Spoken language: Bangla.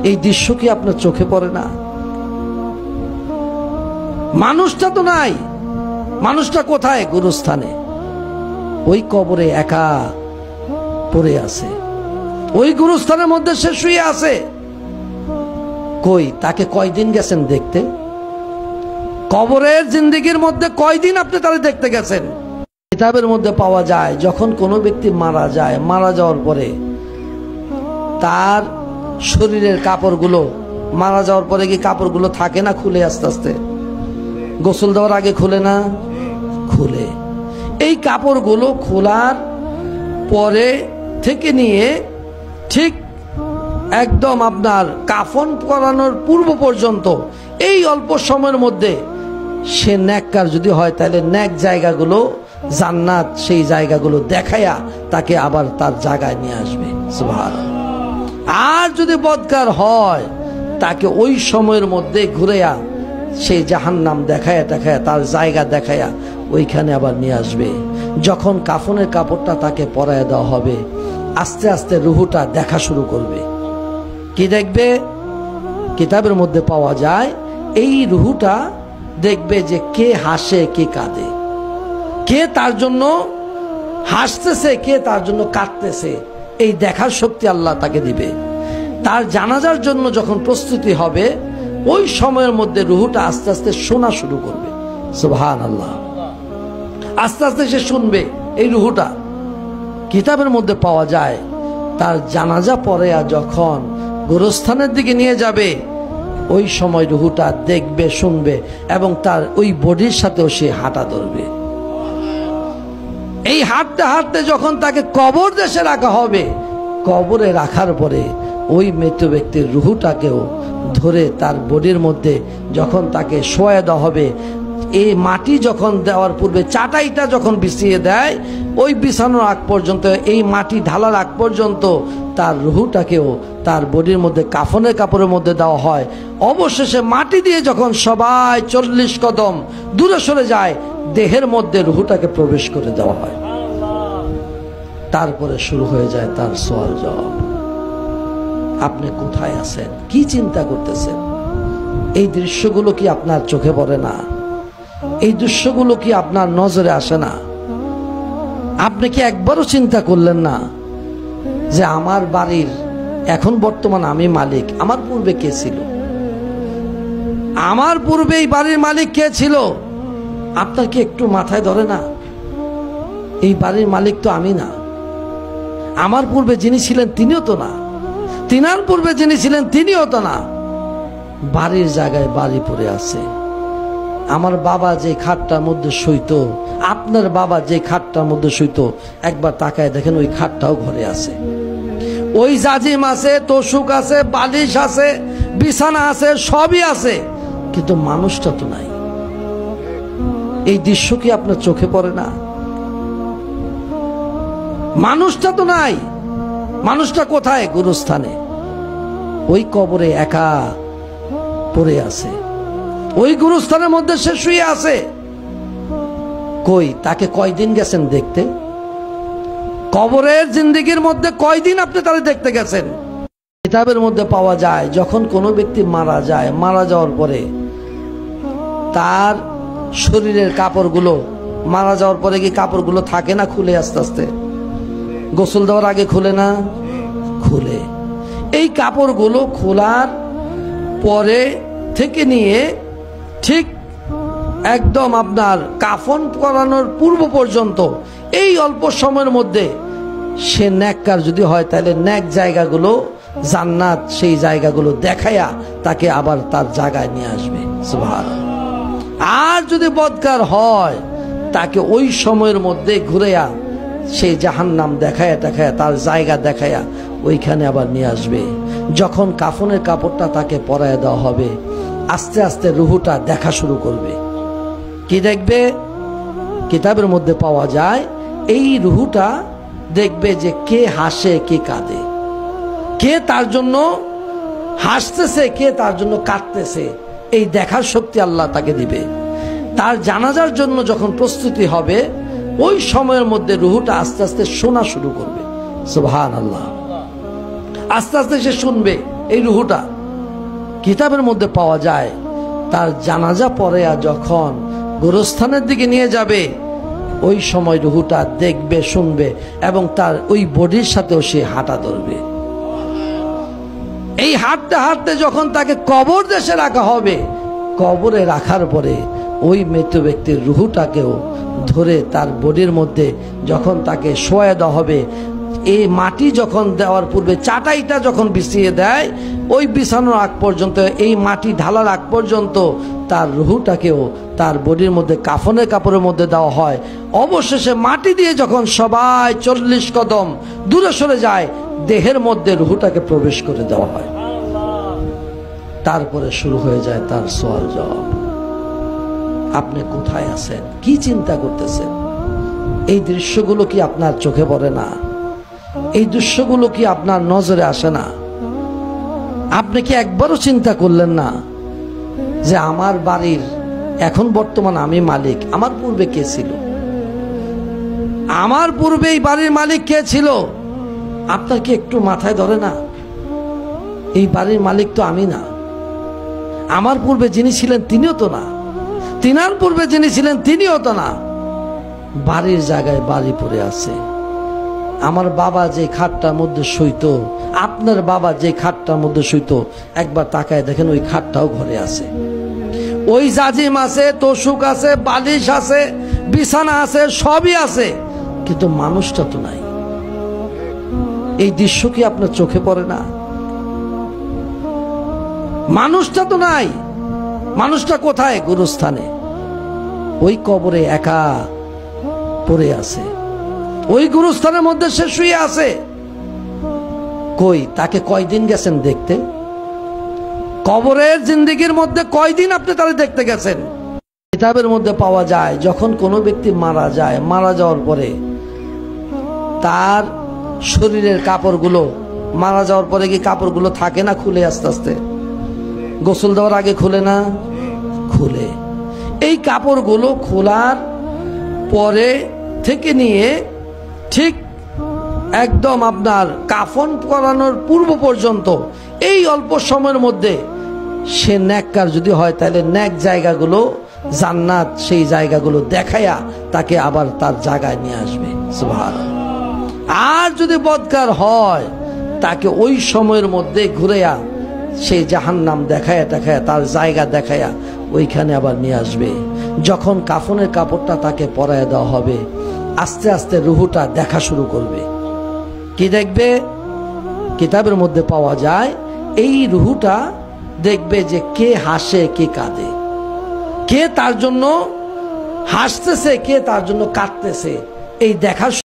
এই দৃশ্য কি আপনার চোখে পড়ে না? মানুষটা তো নাই, মানুষটা কোথায়? গুরুস্থানে, ওই কবরে একা পড়ে আছে, ওই গুরুস্থানের মধ্যে সে শুয়ে আছে। কই, তাকে কয়দিন গেছেন দেখতে? কবরের জিন্দেগির মধ্যে কয়দিন আপনি তারা দেখতে গেছেন? কিতাবের মধ্যে পাওয়া যায় যখন কোনো ব্যক্তি মারা যায়, মারা যাওয়ার পরে তার শরীরের কাপড়গুলো, মারা যাওয়ার পরে কি কাপড়গুলো থাকে না খুলে আস্তে আস্তে? গোসল দেওয়ার আগে খুলে না? খুলে। এই কাপড়গুলো খোলার পরে থেকে নিয়ে ঠিক একদম আপনার কাফন করানোর পূর্ব পর্যন্ত এই অল্প সময়ের মধ্যে সে নেককার যদি হয় তাহলে নেক জায়গাগুলো, জান্নাত, সেই জায়গাগুলো দেখায়া তাকে আবার তার জায়গায় নিয়ে আসবে। সুবহানাল্লাহ। আর যদি বদকার হয় তাকে ওই সময়ের মধ্যে ঘুরেয়া সেই জাহান্নাম দেখায়া দেখায়া তার জায়গা দেখায়া ওইখানে আবার নিয়ে আসবে। যখন কাফনের কাপড়টা তাকে পরায় দেওয়া হবে, আস্তে আস্তে রুহুটা দেখা শুরু করবে। কি দেখবে? কিতাবের মধ্যে পাওয়া যায় এই রুহুটা দেখবে যে কে হাসে কে কাঁদে, কে তার জন্য হাসতেছে কে তার জন্য কাঁদতেছে, এই দেখার শক্তি আল্লাহ তাকে দিবে। তার জানাজার জন্য যখন প্রস্তুতি হবে ওই সময়ের মধ্যে রুহুটা আস্তে আস্তে শোনা শুরু করবে। সুবহানাল্লাহ। আস্তে আস্তে সে শুনবে এই রুহুটা। কিতাবের মধ্যে পাওয়া যায় তার জানাজা পরে যখন গোরস্থানের দিকে নিয়ে যাবে ওই সময় রুহুটা দেখবে, শুনবে এবং তার ওই বডির সাথেও সে হাঁটা ধরবে। এই হাঁটতে হাঁটতে যখন তাকে কবর দেশে রাখা হবে, কবরে রাখার পরে ওই মৃত ব্যক্তির রুহুটাকেও ধরে তার বডির মধ্যে যখন তাকে শোয়া দেওয়া হবে, এই মাটি যখন দেওয়ার পূর্বে চাটাইটা যখন বিছিয়ে দেয়, ওই বিছানোর আগ পর্যন্ত, এই মাটি ঢালার আগ পর্যন্ত তার রুহুটাকেও তার বডির মধ্যে কাফনের কাপড়ের মধ্যে দেওয়া হয়। অবশেষে মাটি দিয়ে যখন সবাই 40 কদম দূরে সরে যায়, দেহের মধ্যে রুহুটাকে প্রবেশ করে দেওয়া হয়। তারপরে শুরু হয়ে যায় তার সওয়াল জবাব। আপনি কোথায় আছেন? কি চিন্তা করতেছেন? এই দৃশ্যগুলো কি আপনার চোখে পড়ে না? এই দৃশ্যগুলো কি আপনার নজরে আসে না? আপনি কি একবারও চিন্তা করলেন না যে আমার বাড়ির এখন বর্তমান আমি মালিক, আমার পূর্বে কে ছিল? আমার পূর্বে এই বাড়ির মালিক কে ছিল? আপনার কি একটু মাথায় ধরে না? এই বাড়ির মালিক তো আমি না। আমার পূর্বে যিনি ছিলেন তিনিও তো না, তিনার পূর্বে যিনি ছিলেন তিনিও তো না। বাড়ির জায়গায় বাড়ি পড়ে আছে। আমার বাবা যে খাটটার মধ্যে শুইতো, আপনার বাবা যে খাটটার মধ্যে শুইতো, একবার তাকায় দেখেন ওই খাটটাও ঘরে আছে। ওই জাজিম আছে, তোষক আছে, বালিশ আছে, বিছানা আছে, সবই আছে, কিন্তু মানুষটা তো নাই। এই দৃশ্য কি আপনার চোখে পড়ে না? মানুষটা তো নাই, মানুষটা কোথায়? গুরুস্থানে, ওই কবরে একা পড়ে আছে, ওই গুরুস্থানের মধ্যে সে শুয়ে আছে। কই, তাকে কয়দিন গেছেন দেখতে? কবরের জিন্দেগির মধ্যে কয়দিন আপনি তারা দেখতে গেছেন? কিতাবের মধ্যে পাওয়া যায় যখন কোনো ব্যক্তি মারা যায়, মারা যাওয়ার পরে তার শরীরের কাপড়গুলো, মারা যাওয়ার পরে কি কাপড়গুলো থাকে না খুলে আস্তে আস্তে? গোসল দেওয়ার আগে খুলে না? খুলে। এই কাপড়গুলো খোলার পরে থেকে নিয়ে ঠিক একদম আপনার কাফন করানোর পূর্ব পর্যন্ত এই অল্প সময়ের মধ্যে সে নেককার যদি হয় তাহলে নেক জায়গাগুলো, জান্নাত, সেই জায়গাগুলো দেখায়া তাকে আবার তার জায়গায় নিয়ে আসবে। সুবহানাল্লাহ। আর যদি বদকার হয় তাকে ওই সময়ের মধ্যে ঘুরেয়া সেই জাহান্নাম দেখায়া দেখায়া তার জায়গা দেখায়া ওইখানে আবার নিয়ে আসবে। যখন কাফনের কাপড়টা তাকে পরায় দেওয়া হবে, আস্তে আস্তে রুহুটা দেখা শুরু করবে। কি দেখবে? কিতাবের মধ্যে পাওয়া যায় এই রুহুটা দেখবে যে কে হাসে কে কাঁদে, কে তার জন্য হাসতেছে কে তার জন্য কাঁদতেছে, এই দেখার শক্তি আল্লাহ তাকে দিবে। তার জানাজার জন্য যখন প্রস্তুতি হবে ওই সময়ের মধ্যে রুহুটা আস্তে আস্তে শোনা শুরু করবে। সুবহানাল্লাহ। আস্তে আস্তে সে শুনবে এই রুহুটা। কিতাবের মধ্যে পাওয়া যায়, তার জানাজা পড়ে যখন গোরস্থানের দিকে নিয়ে যাবে, ওই সময় রুহুটা দেখবে, শুনবে এবং তার ওই বডির সাথেও সে হাঁটা ধরবে। এই হাঁটতে হাঁটতে যখন তাকে কবর দেশে রাখা হবে, কবরে রাখার পরে ওই মৃত ব্যক্তির রুহুটাকেও ধরে তার বডির মধ্যে যখন তাকে শোয়া দেওয়া হবে, এই মাটি যখন দেওয়ার পূর্বে চাটাইটা যখন বিছিয়ে দেয়, ওই বিছানোর আগ পর্যন্ত, এই মাটি ঢালার আগ পর্যন্ত তার রুহুটাকেও তার বডির মধ্যে কাফনের কাপড়ের মধ্যে দেওয়া হয়। অবশেষে মাটি দিয়ে যখন সবাই 40 কদম দূরে সরে যায়, দেহের মধ্যে রুহুটাকে প্রবেশ করে দেওয়া হয়। তারপরে শুরু হয়ে যায় তার সওয়াল জবাব। আপনি কোথায় আছেন, কি চিন্তা করতেছেন? এই দৃশ্যগুলো কি আপনার চোখে পড়ে না? এই দৃশ্যগুলো কি আপনার নজরে আসে না? আপনি কি একবারও চিন্তা করলেন না যে আমার বাড়ির এখন বর্তমান আমি মালিক, আমার পূর্বে কে ছিল? আমার পূর্বে এই বাড়ির মালিক কে ছিল? আপনার কি একটু মাথায় ধরে না? এই বাড়ির মালিক তো আমি না। আমার পূর্বে যিনি ছিলেন তিনিও তো না, তিনার পূর্বে যিনি ছিলেন তিনিও তো না। বাড়ির জায়গায় বাড়ি পড়ে আছে। আমার বাবা যে খাটটার মধ্যে শুইতো, আপনার বাবা যে খাটটার মধ্যে শুইতো, একবার তাকায় দেখেন ওই খাটটাও ঘরে আছে। ওই জাজিম আছে, তোষক আছে, বালিশ আছে, বিছানা আছে, সবই আছে, কিন্তু মানুষটা তো নাই। এই দৃশ্য কি আপনার চোখে পড়ে না? মানুষটা তো নাই। মানুষটা কোথায়? গুরুস্থানে। ওই কবরে একা পড়ে আছে, ওই গুরুস্থানের মধ্যে সে শুয়ে আছে। কই তাকে কয়দিন গেছেন দেখতে? কবরের জিন্দেগির মধ্যে কয়দিন আপনি তারে দেখতে গেছেন? কিতাবের মধ্যে পাওয়া যায়, যখন কোনো ব্যক্তি মারা যায়, মারা যাওয়ার পরে তার শরীরের কাপড়গুলো, মারা যাওয়ার পরে কি কাপড়গুলো থাকে না খুলে? আস্তে আস্তে গোসল দেওয়ার আগে খুলে না? খুলে। এই কাপড়গুলো খোলার পরে থেকে নিয়ে ঠিক একদম আপনার কাফন করানোর পূর্ব পর্যন্ত এই অল্প সময়ের মধ্যে সে নেককার যদি হয়, তাহলে নেক জায়গাগুলো, জান্নাত, সেই জায়গাগুলো দেখায়া তাকে আবার তার জায়গায় নিয়ে আসবে। সুবহানাল্লাহ। আর যদি বদকার হয়, তাকে ওই সময়ের মধ্যে ঘুরেয়া সেই জাহান্নাম দেখায়া দেখায়া তার জায়গা দেখায়া ওইখানে আবার নিয়ে আসবে। যখন কাফনের কাপড়টা তাকে পরায় দেওয়া হবে, আস্তে আস্তে রুহুটা দেখা শুরু করবে। কি দেখবে? কিতাবের মধ্যে পাওয়া যায়, এই রুহুটা দেখবে যে কে হাসে, কে কাঁদে, কে তার জন্য হাসতেছে, কে তার জন্য কাঁদতেছে। এই দেখা